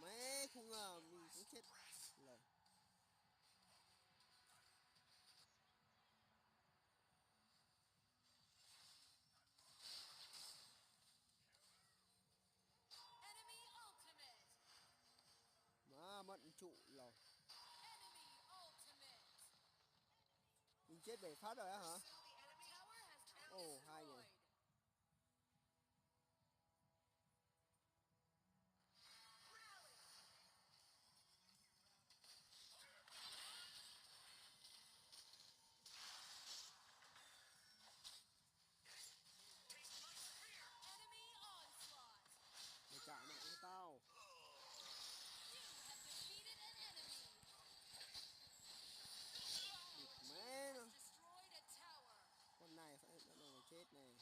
Mẹ không ngờ mình cũng chết rồi. Enemy ultimate. Má mất trụ rồi. Enemy ultimate. Mình chết 7 phát rồi á hả? Your tower has been Ồ, hay nhỉ. destroyed. Enemy onslaught. Mày trả mạng cho tao. You have defeated an enemy. Mẹ nó. Destroyed a tower. Con này sẽ bắt đầu chết này.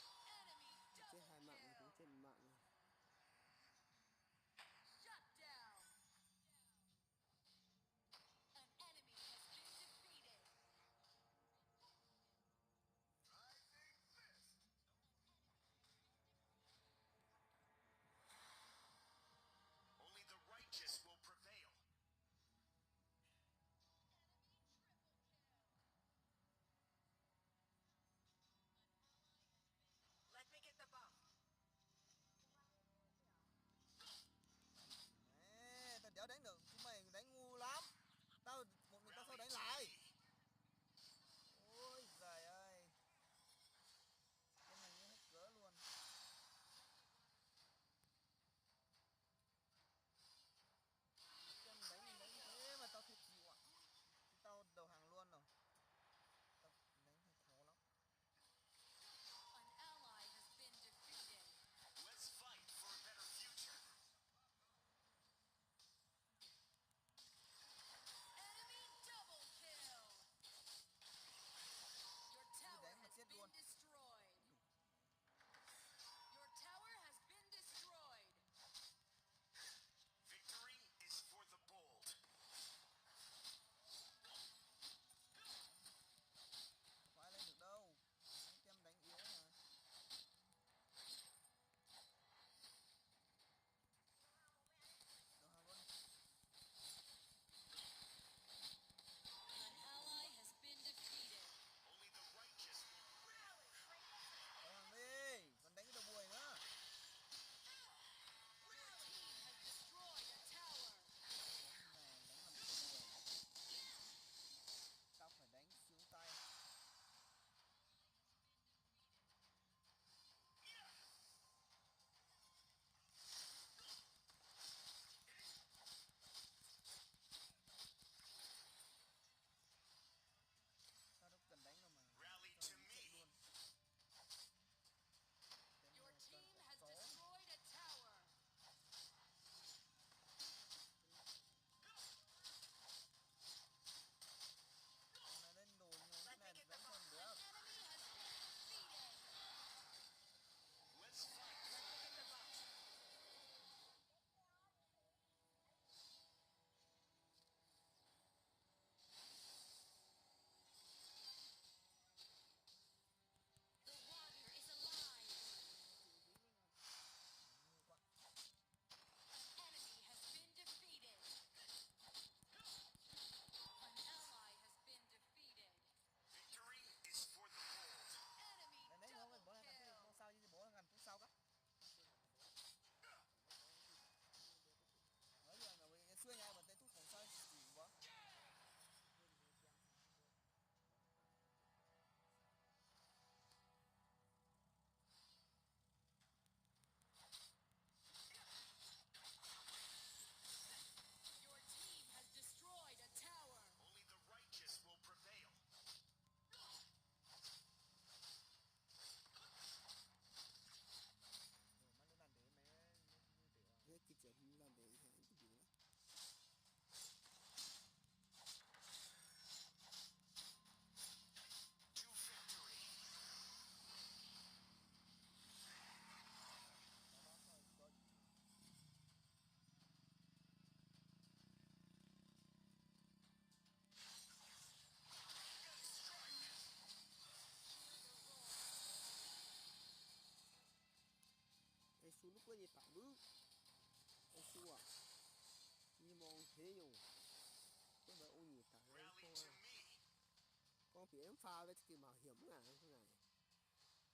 phía em pha với cái mạo hiểm ngả thế này.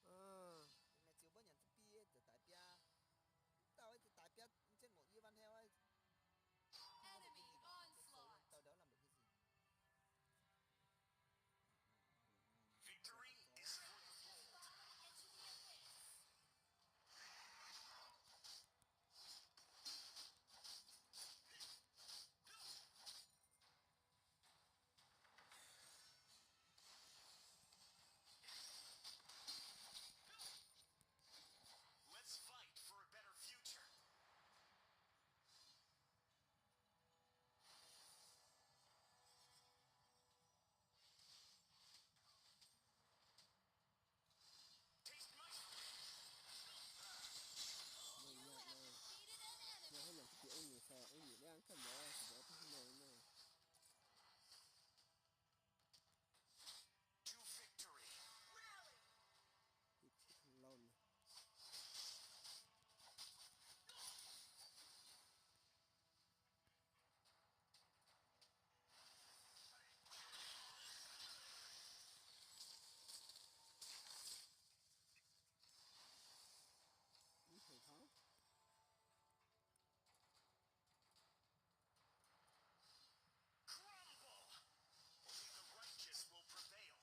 mẹ chiều bữa nhận tụi bia từ tại bia tao ấy từ tại bia trên một yêu văn theo ấy Enemy onslaught. tao đỡ làm được cái gì. Victory is for the bold. Falling into the abyss. Let's fight for a better future. Taste my Mình You nhạc have này. defeated an Nhà enemy. hơn là cái kiểu ông nhỉ xe, ông nhỉ đang cần đó thì đó cái này này. to victory. Rally. Thì thằng lồn này. Thầy khó. Crumble. Only the righteous will prevail.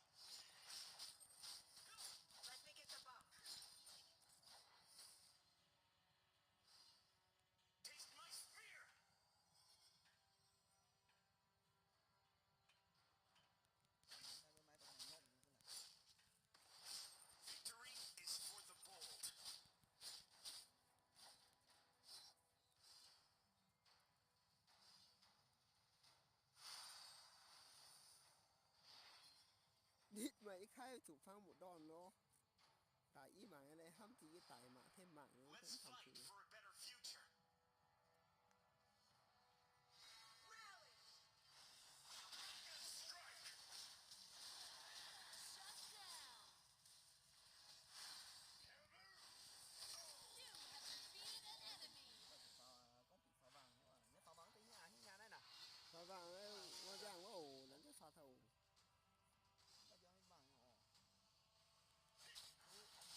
Let me get the bump. Taste my spear. Tao bữa mai tao còn nhộn như thế này. Victory is for the bold. Đít mày khai chủ phang một đòn nó. Tại ý mạng này hâm thì tại mạng thêm mạng nó cũng Let's thằng fight thì. for a better future. Rally. And strike. Shut down. You have defeated an enemy. Tao chỉ có bị phá vàng nữa. Nhớ phá vàng tới nhà đây nè. Pha vàng ấy, hoa vàng quá ổ, đánh cái pha thầu. Tao cho cái vàng nhỏ.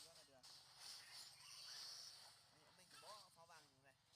Đó là được. Mình chỉ bỏ phá vàng này.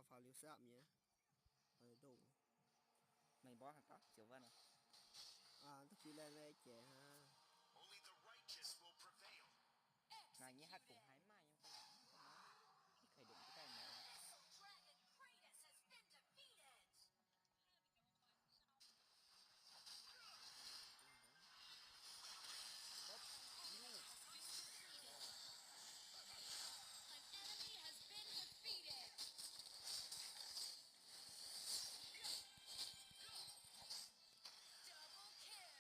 tao phá liều sạm nhé ở đâu mày bó hả có chiều vân à à tất nhiên là trẻ ha Only the righteous will prevail. này như hát cùng hái mai nhưng không khởi động cái tay này Dragon Kratos has been defeated. An enemy has been defeated. Double kill.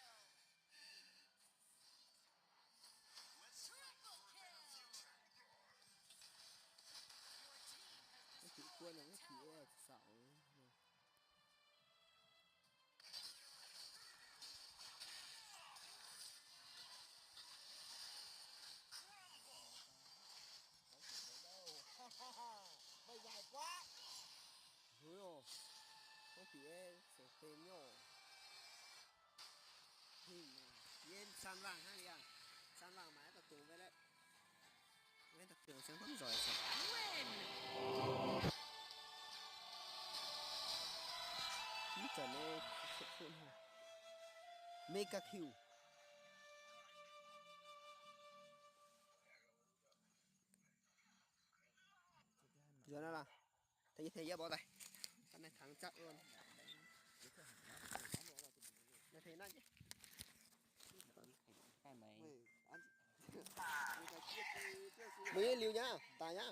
Let's fight Triple for a better kill. future. Your team has cái chữ destroyed quân là a cái chữ tower. xạo Mày dài quá. rồi ồ không chỉ số tên nhỏ hình yên san vàng ha liền san vàng mãi tập trung với đấy với tập trung sẽ không giỏi sao chỉ trở nên sự phun hồ mega kill giờ nó là thế giờ bỏ tay cái này thắng chắc luôn nó thế này chứ cái mày Mày ăn. mấy liều nhá tài nhá